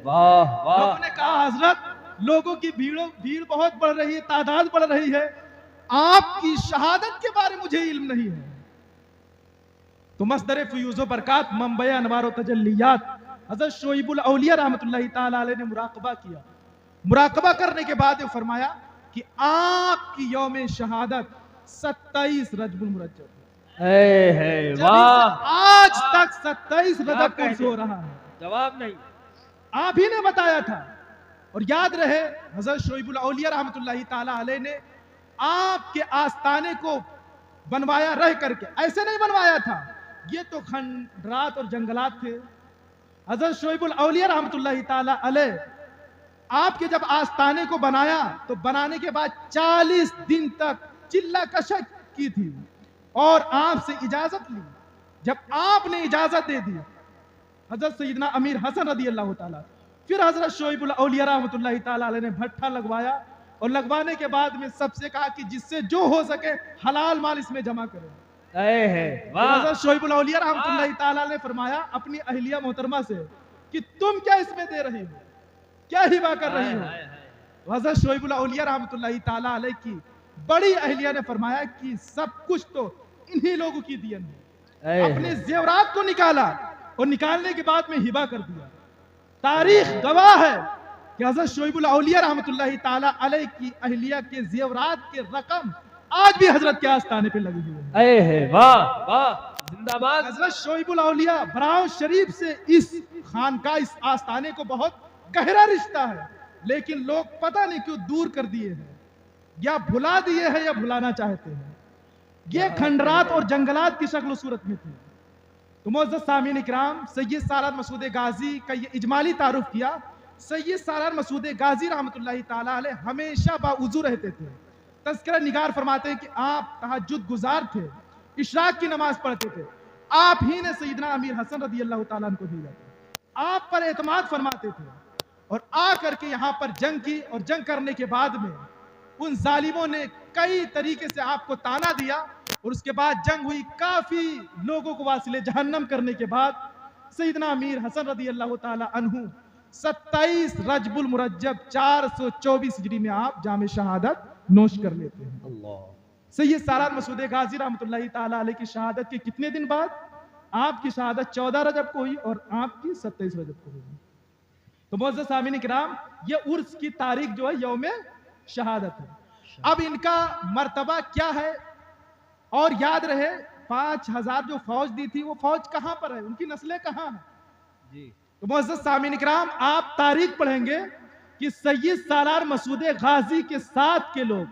वाह वाह, लोगों ने कहा हजरत लोगों की भीड़ बहुत बढ़ रही है, तादाद बढ़ रही है, आपकी शहादत के बारे में मुझे इल्म नहीं है। तो मसदर फयूज़ बरकात मंबई अनवार व तजल्लियात हजरत शोइबुल औलिया रहमतुल्लाहि ताला अलैह ने मुराकबा किया। मुराकबा करने के बाद ये फरमाया कि आपकी यौम शहादत 27 रजबुल मुरज्जब है। वाह, आज तक 27 रजब को हो रहा है, जवाब नहीं, आप ही ने बताया था। और याद रहे हजरत शोइबुल औलिया रहमतुल्लाहि ताला अलैह ने आपके आस्थाने को बनवाया रह करके, ऐसे नहीं बनवाया था, ये तो खंडरात और जंगलात थे। हजरत शोइबुल औलिया रहमतुल्लाहि ताला अलैह आपके जब आस्थाने को बनाया तो बनाने के बाद 40 दिन तक चिल्ला कशक की थी और आपसे इजाजत ली। जब आपने इजाजत दे दी हजरत सैयदना अमीर हसन रदी अल्लाह ताला, फिर हजरत शोइबुल औलिया रहमतुल्लाहि ताला अलैह ने भट्ठा लगवाया और लगवाने के बाद में सबसे कहा कि जिससे जो हो सके हलाल माल इसमें जमा करें। वाह हज़रत शोएबुल औलिया रहमतुल्लाहि ताला ने फरमाया अपनी अहलिया मोहतरमा से कि तुम क्या इसमें दे रही हो, क्या हिबा कर रही हो। हज़रत शोएबुल औलिया रहमतुल्लाहि ताला अलैह की बड़ी अहलिया ने फरमाया कि सब कुछ तो इन्हीं लोगों की दियन है। अपने जेवरात को निकाला और निकालने के बाद में हिबा कर दिया। तारीख गवाह है कि हज़रत शोएबुल औलिया रहमतुल्लाहि ताला अलैह की अहलिया के जेवरात के रकम आज भी हजरत के आस्थाने पे लगी हुई है। वाह वाह जिंदाबाद। हजरत शोएबुल औलिया बराव शरीफ से इस खानका इस आस्थाने को बहुत गहरा रिश्ता है, लेकिन लोग पता नहीं क्यों दूर कर दिए हैं, या भुला दिए हैं या भुलाना चाहते हैं। ये खंडरात और जंगलात की शक्ल सूरत में थी। तो मुअज़्ज़ज़ सामीन इकराम, सैयद सालार मसूद गाजी का ये इजमाली तारुफ किया। सैयद सालार मसूद गाजी रहमतुल्लाहि ताला अलैह हमेशा बावुज़ू रहते थे। तज़किरा निगार फरमाते हैं कि आप तहज्जुद गुजार थे, इशराक की नमाज पढ़ते थे। आप ही ने सैयदना अमीर हसन रज़ी अल्लाह ताला अन्हु को भेजा था। आप पर एतमाद फरमाते थे और आ करके यहाँ पर जंग की, और जंग करने के बाद में उन जालिमों ने कई तरीके से आपको ताना दिया, और उसके बाद जंग हुई। काफी लोगों को वासिले जहन्नम करने के बाद सैयदना अमीर हसन रज़ी अल्लाह ताला अन्हु 27 रजबुल मुरज्जब 424 हिजरी में आप जामे शहादत नोश कर लेते हैं। सैयद सालार मसूद गाजी रहमतुल्लाहि ताला अलैह की शहादत के कितने दिन बाद? आपकी शहादत 14 रजब को हुई और आपकी 27 रजब को हुई। तो मुअज़्ज़ज़ सामीन इकराम, ये उर्स की तारीख जो है यौमे शहादत है। अब इनका मर्तबा क्या है, और याद रहे 5000 जो फौज दी थी वो फौज कहां पर है, उनकी नस्लें कहां हैं जी। तो मुअज़्ज़ज़ सामीन इकराम, आप तारीख पढ़ेंगे कि सैयद सालार मसूद गाजी के साथ के लोग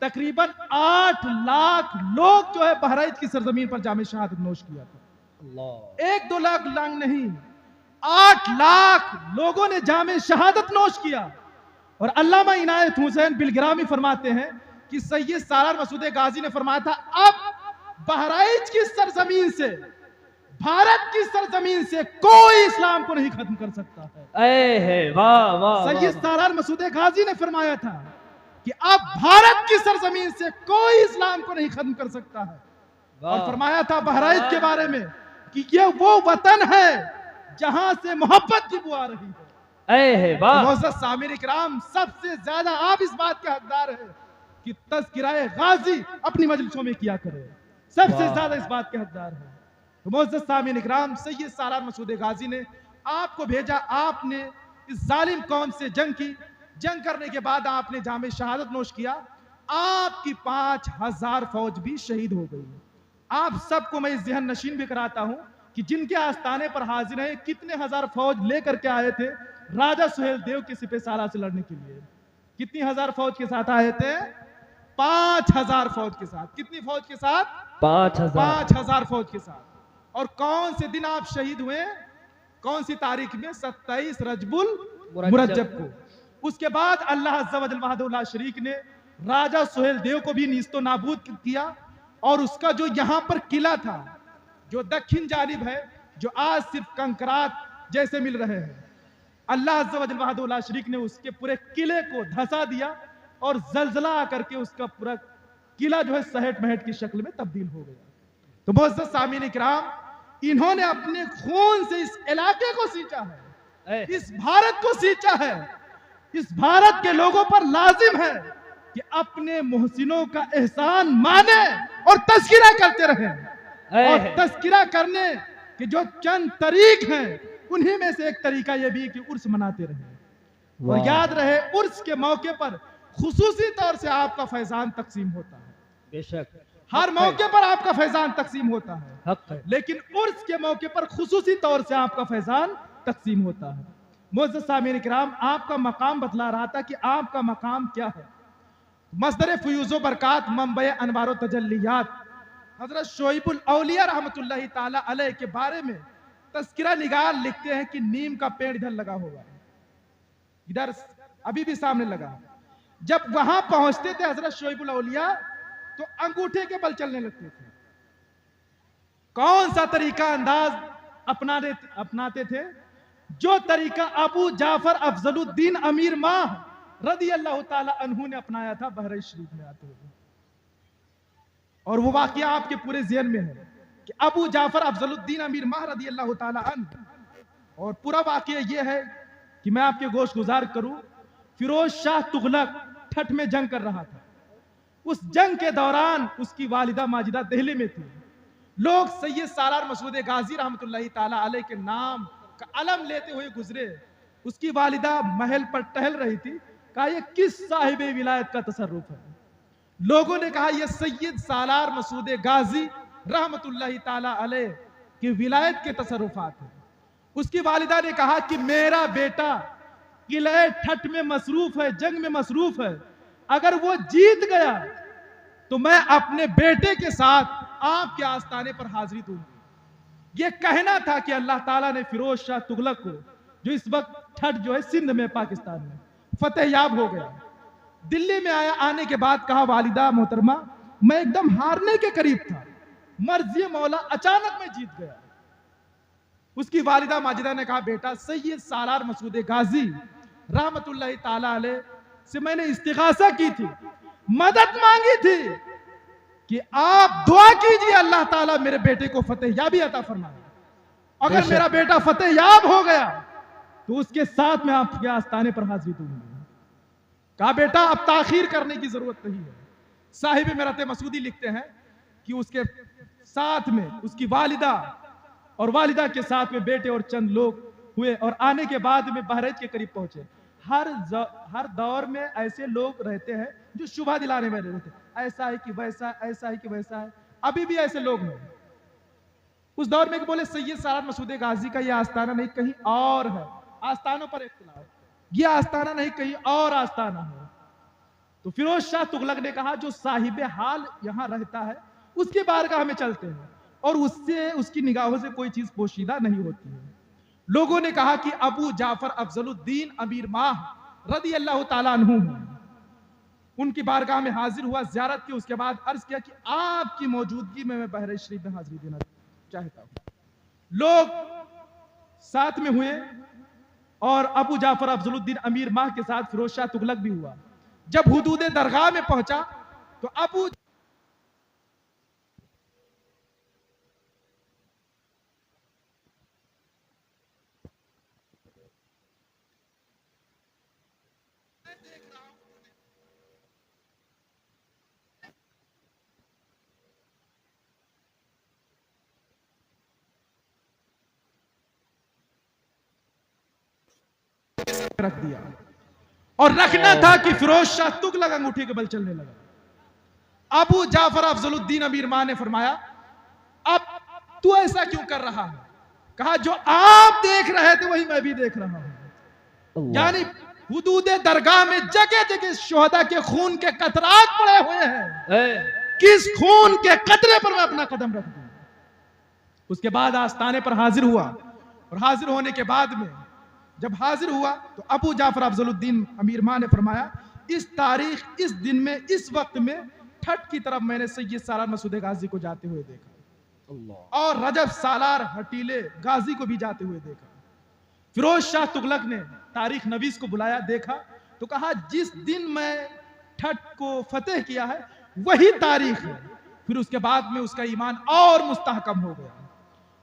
तकरीबन 8 लाख लोग जो है बहराइच की सरजमीन पर जामे शहादत नोश किया था। 1-2 लाख नहीं, 8 लाख लोगों ने जामे शहादत नोश किया। और अल्लामा इनायत हुसैन बिलग्रामी फरमाते हैं कि सैयद सालार मसूद गाजी ने फरमाया था, अब बहराइच की सरजमीन से, भारत की सरजमीन से कोई इस्लाम को नहीं खत्म कर सकता है। वाह वाह। सैयद सालार मसूद गाजी ने फरमाया था कि अब भारत की सरजमीन से कोई इस्लाम को नहीं खत्म कर सकता है। और फरमाया था बहराइच के बारे में कि ये वो वतन है जहां से मोहब्बत की बुआ रही है। मुअज़्ज़ज़ सामीन इकराम, सबसे ज्यादा आप इस बात के हकदार हैं कि तज़किराए गाजी अपनी मजलिसों में किया करे, सबसे ज्यादा इस बात के हकदार है। तो मुअज़्ज़ज़ सामीन इकराम, सैयद सालार मसूद गाजी ने आपको भेजा, आपने इस जालिम कौम से जंग की। जंग करने के बाद आपने जामे शहादत नोश किया। आपकी 5000 फौज भी शहीद हो गई। आप सबको मैं इस ज़हन नशीन भी कराता हूं कि जिनके आस्थाने पर हाजिर हैं, कितने हजार फौज लेकर के आए थे राजा सुहेल देव के सिपह सालार से लड़ने के लिए। कितनी हजार फौज के साथ आए थे? 5000 फौज के साथ। कितनी फौज के साथ? 5000 फौज के साथ। और कौन से दिन आप शहीद हुए? कौन सी तारीख में? 27 रजबुल मुरज्जब को। उसके बाद अल्लाह अज़्ज़ा वजल वहदहु ला शरीक ने राजा सुहेल देव को भी नीस्तो नाबूद किया। और उसका जो यहाँ पर किला था, जो दक्षिण जानिब है, जो आज सिर्फ कंकरात जैसे मिल रहे हैं, अल्लाह अज़्ज़ा वजल वहदहु ला शरीक ने उसके पूरे किले को धंसा दिया और जलजला आकर के उसका पूरा किला जो है सहट महट की शक्ल में तब्दील हो गया। तो मुअज़्ज़ज़ सामीन इकराम, इन्होंने अपने खून से इस इलाके को सींचा है, इस भारत को सींचा है। इस भारत के लोगों पर लाजिम है कि अपने मोहसिनों का एहसान माने और तज़किरा करते रहें। और तज़किरा करने के जो चंद तरीक हैं, उन्हीं में से एक तरीका यह भी कि उर्स मनाते रहें। और याद रहे, उर्स के मौके पर खुसूसी तौर से आपका फैजान तकसीम होता है। बेशक हर मौके पर आपका फैजान तकसीम होता है, हक है। लेकिन उर्स के मौके पर खुसूसी तौर से आपका फैजान तकसीम होता है। मुअज़्ज़ज़ सामीन इकराम, आपका मकाम बतला रहा था कि आपका मकाम क्या है। मस्दर फ़ुयूज़ बरकात, मंबय अनवार तजल्लियात, हज़रत शोएबुल औलिया रहमतुल्लाहि ताला अलैह के बारे में तज़किरा निगार लिखते हैं कि नीम का पेड़ इधर लगा होगा, इधर अभी भी सामने लगा। जब वहां पहुंचते थे हज़रत शोएबुल औलिया, तो अंगूठे के बल चलने लगते थे। कौन सा तरीका अंदाज अपनाते थे? जो तरीका अबू जाफर अफजलुद्दीन अमीर माह रज़ी अल्लाह ताला अन्हु ने अपनाया था बहराइच शरीफ में आते हुए। और वो वाकया आपके पूरे ज़हन में है कि अबू जाफर अफजलुद्दीन अमीर माह रदी अल्लाह ताला अन्हु, और पूरा वाकया ये है कि मैं आपके गोश गुजार करूं। फिरोज शाह तुगलक ठठ में जंग कर रहा था। उस जंग के दौरान उसकी वालिदा माजिदा दिल्ली में थी। लोग सैयद सालार मसूद गाजी रहमतुल्लाहि ताला अलैह के नाम का अलम लेते हुए गुजरे। उसकी वालिदा महल पर टहल रही थी। कहा यह किस साहिब विलायत का तसर्रुफ है? लोगों ने कहा यह सैयद सालार मसूद गाजी रहमतुल्लाहि ताला अलैह की विलायत के तसर्रुफात है। उसकी वालिदा ने कहा कि मेरा बेटा किले ठठ में मसरूफ है, जंग में मसरूफ है। अगर वो जीत गया तो मैं अपने बेटे के साथ आपके आस्थाने पर हाजिरी दूंगी। ये कहना था कि अल्लाह ताला ने फिरोज शाह तुगलक को, जो इस वक्त ठठ जो है सिंध में पाकिस्तान में फतेह याब हो गया, दिल्ली में आया। आने के बाद कहा वालिदा मोहतरमा मैं एकदम हारने के करीब था, मर्जी मौला अचानक मैं जीत गया। उसकी वालिदा माजिदा ने कहा बेटा सैयद सालार मसूद गाजी रहमतुल्लाहि ताला अलैह से मैंने इस्तिगासा की थी, मदद मांगी थी कि आप दुआ कीजिए अल्लाह ताला मेरे बेटे को फतेह याबी अता फरमाए। अगर मेरा बेटा फतेह याब हो गया तो उसके साथ मैं आपके आस्थाने पर हाजिरी दूंगी। कहा बेटा अब ताखीर करने की जरूरत नहीं है। साहिब मेरत मसूदी लिखते हैं कि उसके साथ में उसकी वालिदा और वालिदा के साथ में बेटे और चंद लोग हुए और आने के बाद में बहरीच के करीब पहुंचे। हर दौर में ऐसे लोग रहते हैं जो शुभा दिलाने वाले रहते हैं, ऐसा है कि वैसा, ऐसा है कि वैसा है। अभी भी ऐसे लोग हैं। उस दौर में बोले सैयद सालार मसूद गाजी का यह आस्थाना नहीं कहीं और है। आस्थानों पर इख्तिलाफ, यह आस्थाना नहीं कहीं और आस्थाना है। तो फिरोज शाह तुगलक ने कहा जो साहिब हाल यहां रहता है उसके बारगाह में चलते हैं और उससे उसकी निगाहों से कोई चीज पोशीदा नहीं होती है। लोगों ने कहा कि अबू जाफर अफजलुद्दीन अमीर माह रदी अल्लाह ताला अन्हु उनकी बारगाह में हाजिर हुआ, ज़ियारत की। उसके बाद अर्ज किया कि आपकी मौजूदगी में मैं बहरीच शरीफ में हाजिरी देना चाहता हूं। लोग साथ में हुए और अबू जाफर अफजलुद्दीन अमीर माह के साथ फिरोज शाह तुगलक भी हुआ। जब हुदूद दरगाह में पहुंचा तो अबू रख दिया और रखना था कि फिरोज शाह तुगलक अंगूठी के बल चलने लगा। अबू जाफर अफजलुद्दीन अमीर मां ने फरमाया अब तू ऐसा क्यों कर रहा है? कहा जो आप देख रहे थे वही मैं भी देख रहा हूं। यानी हुदूद दरगाह में जगह जगह शोहदा के खून के कतरात पड़े हुए हैं। किस खून के कतरे पर मैं अपना कदम रख दूं? उसके बाद आस्थाने पर हाजिर हुआ और हाजिर होने के बाद में जब हाजिर हुआ तो अबू जाफर अफजलुद्दीन अमीर मां ने फरमाया इस तारीख, इस दिन में, इस वक्त में ठठ की तरफ मैंने सैयद सालार मसूद गाजी को जाते हुए देखा और रजब सालार हटीले गाजी को भी जाते हुए देखा। फिरोज शाह तुगलक ने तारीख नवीस को बुलाया, देखा तो कहा जिस दिन मैं ठठ को फतेह किया है वही तारीख है। फिर उसके बाद में उसका ईमान और मुस्तहकम हो गया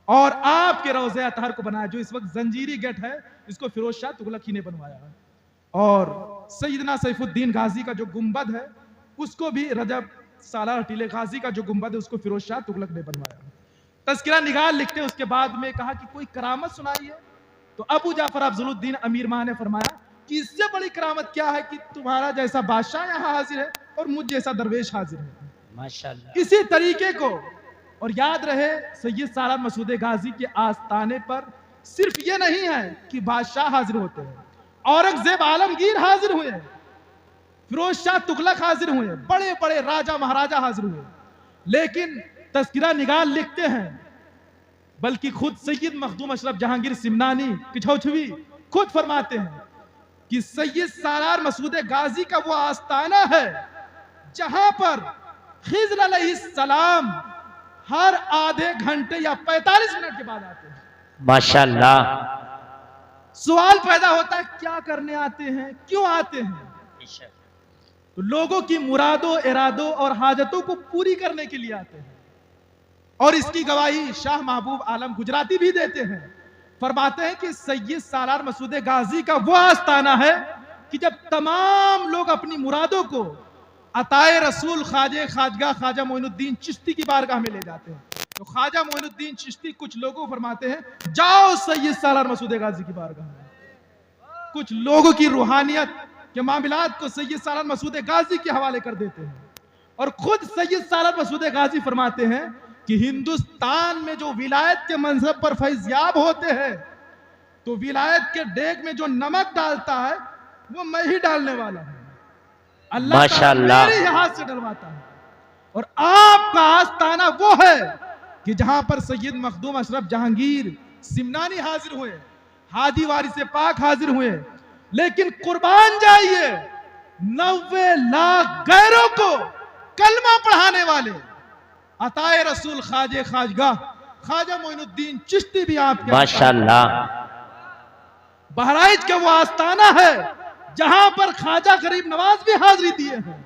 और आपके रोज़े अतहर को बनाया, जो इस वक्त जंजीरी गेट है इसको फिरोज शाह तुगलक ही ने बनवाया। और सैयदना सैफुद्दीन गाजी का जो गुंबद है उसको भी रजब सालार हटीले गाजी का जो गुंबद है उसको फिरोज शाह तुगलक ने बनवाया। तज़किरा निगार लिखते उसके बाद में कहा कि कोई करामत सुनाइए। तो अबू जाफर अफजलुद्दीन अमीर मां ने फरमाया कि इससे बड़ी करामत क्या है कि तुम्हारा जैसा बादशाह यहाँ हाजिर है और मुझ जैसा दरवेश हाजिर है। माशाअल्लाह। इसी तरीके को और याद रहे सैयद सालार मसूद गाजी के आस्थाने पर सिर्फ ये नहीं है कि बादशाह हाजिर होते हैं, औरंगजेब आलमगीर हाजिर हुए, फिरोज शाह तुगलक हाजिर हुए, बड़े बड़े राजा महाराजा हाजिर हुए। लेकिन तज़किरा निगार लिखते हैं बल्कि खुद सैयद मखदूम अशरफ जहांगीर सिमनानी पिछौछवी खुद फरमाते हैं कि सैयद सालार मसूद गाजी का वो आस्थाना है जहां पर खिज़र अलैहिस्सलाम हर आधे घंटे या 45 मिनट के बाद आते हैं। माशाअल्लाह। सवाल पैदा होता है क्या करने आते हैं, क्यों आते हैं? तो लोगों की मुरादों, इरादों और हाजतों को पूरी करने के लिए आते हैं। और इसकी गवाही शाह महबूब आलम गुजराती भी देते हैं। फरमाते हैं कि सैयद सालार मसूद गाजी का वो आस्थाना है कि जब तमाम लोग अपनी मुरादों को अताए रसूल ख्वाजे खाजगा ख्वाजा मोइनुद्दीन चिश्ती की बारगाह में ले जाते हैं, तो ख्वाजा मोइनुद्दीन चिश्ती कुछ लोगों को फरमाते हैं, जाओ सैयद सालार मसूद गाजी की बारगाह में। कुछ लोगों की रूहानियत के मामलात को सैयद सालार मसूद गाजी के हवाले कर देते हैं, और खुद सैयद सालार मसूद गाजी फरमाते हैं कि हिंदुस्तान में जो विलायत के मंजर पर फैज़याब होते हैं, तो विलायत के डेग में जो नमक डालता है वो मैं ही डालने वाला हूं। अल्लाह माशाअल्लाह मेरे हाथ से डलवाता है। और आपका आस्ताना वो है कि जहां पर सैयद मखदूम अशरफ जहांगीर सिमनानी हाजिर हुए, हादी वारिस पाक हाजिर हुए, लेकिन कुर्बान जाइए 90 लाख गैरों को कलमा पढ़ाने वाले अताए रसूल ख्वाजे खाजगा ख्वाजा मोइनुद्दीन चिश्ती भी आपके माशाअल्लाह बहराइच का वो आस्थाना है जहां पर ख्वाजा गरीब नवाज भी हाजिरी दिए हैं।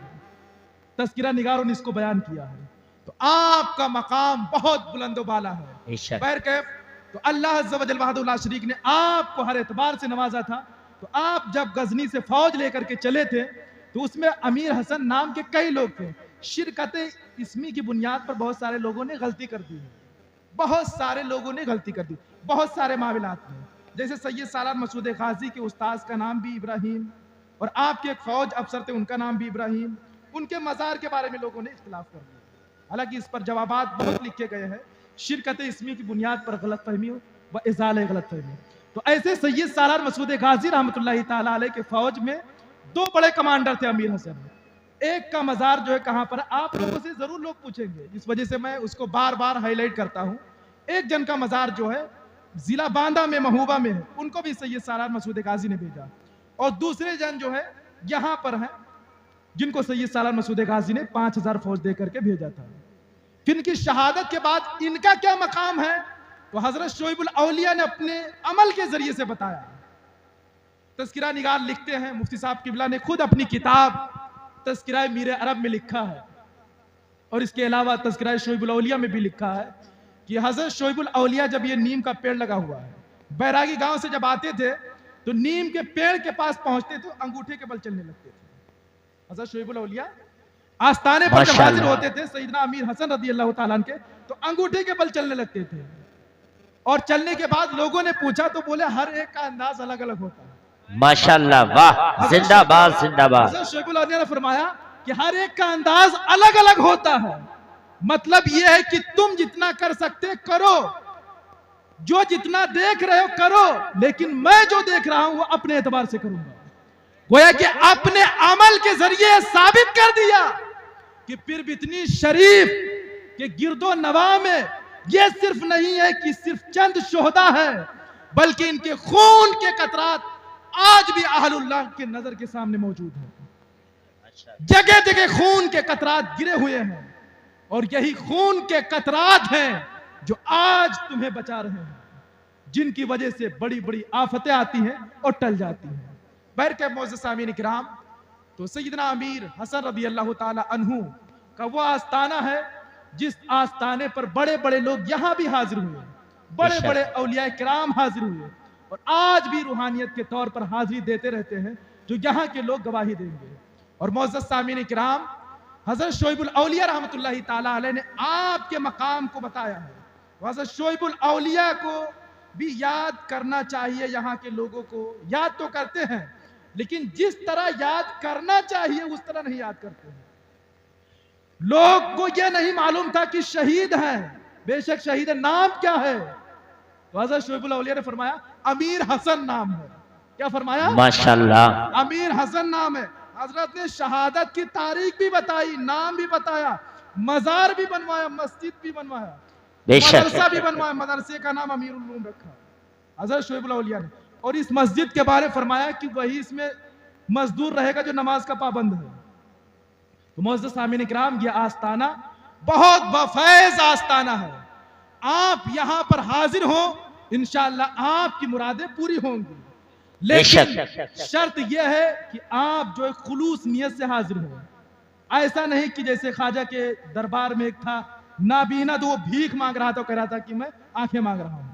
तज़किरा निगारों ने इसको बयान किया है। तो आपका मकाम बहुत बुलंदो बाला है। बैर कैफ तो अल्लाह अज़्ज़ व जल वहदहुल शरीक ने आपको हर एतबार से नवाजा था। तो आप जब गजनी से फौज लेकर के चले थे तो उसमें अमीर हसन नाम के कई लोग थे। शिरकत इसमी की बुनियाद पर बहुत सारे लोगों ने गलती कर दी है, बहुत सारे लोगों ने गलती कर दी, बहुत सारे मामलात में। जैसे सैयद सालार मसूद गाजी के उस्ताद का नाम भी इब्राहिम, और आपके एक फौज अफसर थे उनका नाम भी इब्राहिम, उनके मज़ार के बारे में लोगों ने इख्तिलाफ कर दिया। हालांकि इस पर जवाबात बहुत लिखे गए हैं, शिरकत इसमी की बुनियाद पर गलत फहमी व इज़ाले गलत फहमी। तो ऐसे सैयद सालार मसूद गाजी रहमतुल्लाहि ताला अलैह के फौज में दो बड़े कमांडर थे अमीर हसन। एक का मज़ार जो है कहां पर, आप लोगों से जरूर लोग पूछेंगे, इस वजह से मैं उसको बार बार हाईलाइट करता हूं। एक जन का मज़ार जो है जिला बांदा में महबूबा में है, उनको भी सैयद सालार मसूद गाजी ने भेजा, और दूसरे जन जो है यहां पर है जिनको सैयद सालार मसूद गाजी ने 5000 फौज दे करके भेजा था। फिर इनकी शहादत के बाद इनका क्या मकाम है, तो हजरत शोइबुल औलिया ने अपने अमल के जरिए से बताया। तज़किरा निगार लिखते हैं, मुफ्ती साहब किबला ने खुद अपनी किताब तज़किरा मीर अरब में लिखा है, और इसके अलावा तज़किरा शोइबुल औलिया में भी लिखा है कि हजरत शोइबुल औलिया जब ये नीम का पेड़ लगा हुआ है, बैरागी गांव से जब आते थे तो नीम के पेड़ के पास पहुंचते थे, अंगूठे के बल चलने लगते थे। हजरत शोइबुल औलिया आस्थाने पर जब हाजिर होते थे सैयदना अमीर हसन रज़ी अल्लाह ताला अन्हु के, तो अंगूठे के बल चलने लगते थे। और चलने के बाद लोगों ने पूछा तो बोले हर एक का अंदाज अलग अलग होता है। माशाअल्लाह, वाह, जिंदाबाद जिंदाबाद। हजरत शोइबुल औलिया ने फरमाया कि हर एक का अंदाज अलग अलग होता है, मतलब यह है कि तुम जितना कर सकते करो, जो जितना देख रहे हो करो, लेकिन मैं जो देख रहा हूं वो अपने एतबार से करूंगा। गोया कि अपने अमल के जरिए साबित कर दिया कि फिर बितनी शरीफ के गिरदो नवा में यह सिर्फ नहीं है कि सिर्फ चंद शोहदा है, बल्कि इनके खून के कतरात आज भी अहलुल्लाह के नजर के सामने मौजूद है। जगह जगह खून के कतरात गिरे हुए हैं, और यही खून के कतरात हैं जो आज तुम्हें बचा रहे हैं, जिनकी वजह से बड़ी बड़ी आफतें आती हैं और टल जाती हैं। बैर के मोअज़्ज़िज़ सामीन इकराम, तो सैयदना अमीर हसन रज़ी अल्लाह ताला अन्हु का वो आस्थाना है जिस आस्थाने पर बड़े बड़े लोग यहां भी हाजिर हुए, बड़े बड़े औलिया किराम हाजिर हुए, और आज भी रूहानियत के तौर पर हाजिरी देते रहते हैं, जो यहाँ के लोग गवाही देंगे। और मोअज़्ज़िज़ सामीन इकराम, हज़रत शोइबुल औलिया रहमतुल्लाहि ताला अलैह ने आपके मकाम को बताया है। हज़रत शोइबुल औलिया को भी याद करना चाहिए, यहाँ के लोगों को याद तो करते हैं, लेकिन जिस तरह याद करना चाहिए उस तरह नहीं याद करते हैं। लोग को यह नहीं मालूम था कि शहीद हैं, बेशक शहीद है, नाम क्या है? तो हज़रत शोइबुल औलिया ने फरमाया अमीर हसन नाम है। क्या फरमाया? माशाअल्लाह, अमीर हसन नाम है। हजरत ने शहादत की तारीख भी बताई, नाम भी बताया, मजार भी बनवाया, मस्जिद भी बनवाया, मदरसा भी बनवाया, मदरसे का नाम अमीरुल उलूम रखा हजरत शोइबुल औलिया ने। और इस मस्जिद के बारे फरमाया कि वही इसमें मजदूर रहेगा जो नमाज का पाबंद है। तो मुअज़्ज़िज़ सामीन इकराम, ये आस्थाना बहुत बफैज़ आस्थाना है। आप यहां पर हाजिर हो, इंशाअल्लाह आपकी मुरादें पूरी होंगी। लेकिन शर्त यह है कि आप जो एक खुलूस नियत से हाजिर हो। ऐसा नहीं कि जैसे ख्वाजा के दरबार में एक था नाबीना, तो वो भीख मांग रहा था, कह रहा था कि मैं आंखें मांग रहा हूं।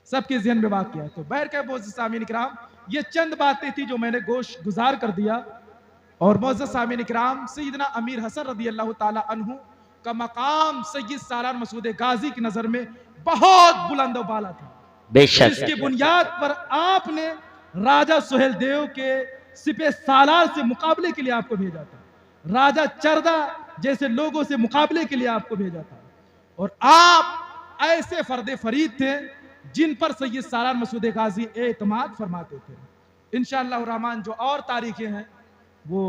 सबके ज़हन में वाक़ किया। तो बैर के मोअज़्ज़िज़ सामीन इकराम, ये चंद बातें थी जो मैंने गोश गुजार कर दिया। और मोअज़्ज़िज़ सामीन इकराम, सैयदना अमीर हसन रज़ी अल्लाह ताला अन्हु का मकाम सैयद सालार मसूद गाजी की नज़र में बहुत बुलंद और बाला था। बेशक इसकी बुनियाद पर आपने राजा सुहेल देव के सिपह सालार से मुकाबले के लिए आपको भेजा था, राजा चरदा जैसे लोगों से मुकाबले के लिए आपको भेजा था। और आप ऐसे फर्द फरीद थे जिन पर सैयद सालार मसूद गाजी एतमाद फरमाते थे। इंशाअल्लाह रहमान जो और तारीखें हैं वो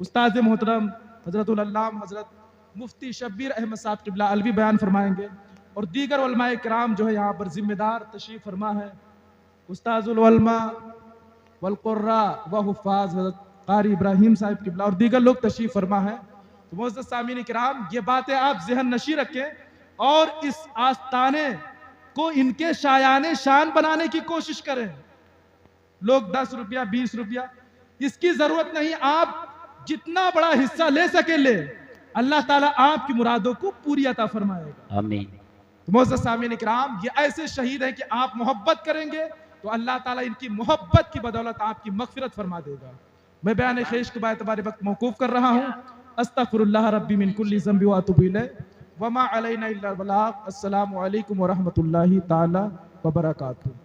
उस्ताद मोहतरम हजरतुल अल्लाम हजरत मुफ्ती शब्बीर अहमद साहब क़िबला अलवी बयान फरमाएंगे। और दीगर उलमाए किराम जो है यहाँ पर जिम्मेदार तशरीफ़ फरमा है, उस्ताजुल उलमा वल कुर्रा व हुफ़ाज़ हज़रत क़ारी इब्राहिम साहिब क़िबला और दीगर लोग तशरीफ़ फरमा है। तो मुअज़्ज़िज़ सामीन किराम, ये बातें आप ज़हन नशी रखें और इस आस्ताने को इनके शायाने शान बनाने की कोशिश करें। लोग 10 रुपया 20 रुपया, इसकी ज़रूरत नहीं। आप जितना बड़ा हिस्सा ले सके ले, अल्लाह ताला आपकी मुरादों को पूरी अता फरमाएगा। आमीन। तो मुअज़्ज़िज़ सामीन इकराम, ये ऐसे शहीद हैं कि आप मोहब्बत करेंगे तो अल्लाह ताला इनकी मोहब्बत की बदौलत आपकी मग़फ़िरत फरमा देगा। मैं बयान ख़ेश को बाएतबार वक्त मौकूफ़ कर रहा हूँ। अस्तग़फ़िरुल्लाह रब्बी मिन कुल्ली ज़ंबि व अतूबु इलैह व मा अलैना इल्लल बलाग़। अस्सलामु अलैकुम व रहमतुल्लाहि ताला व बरकातुहू।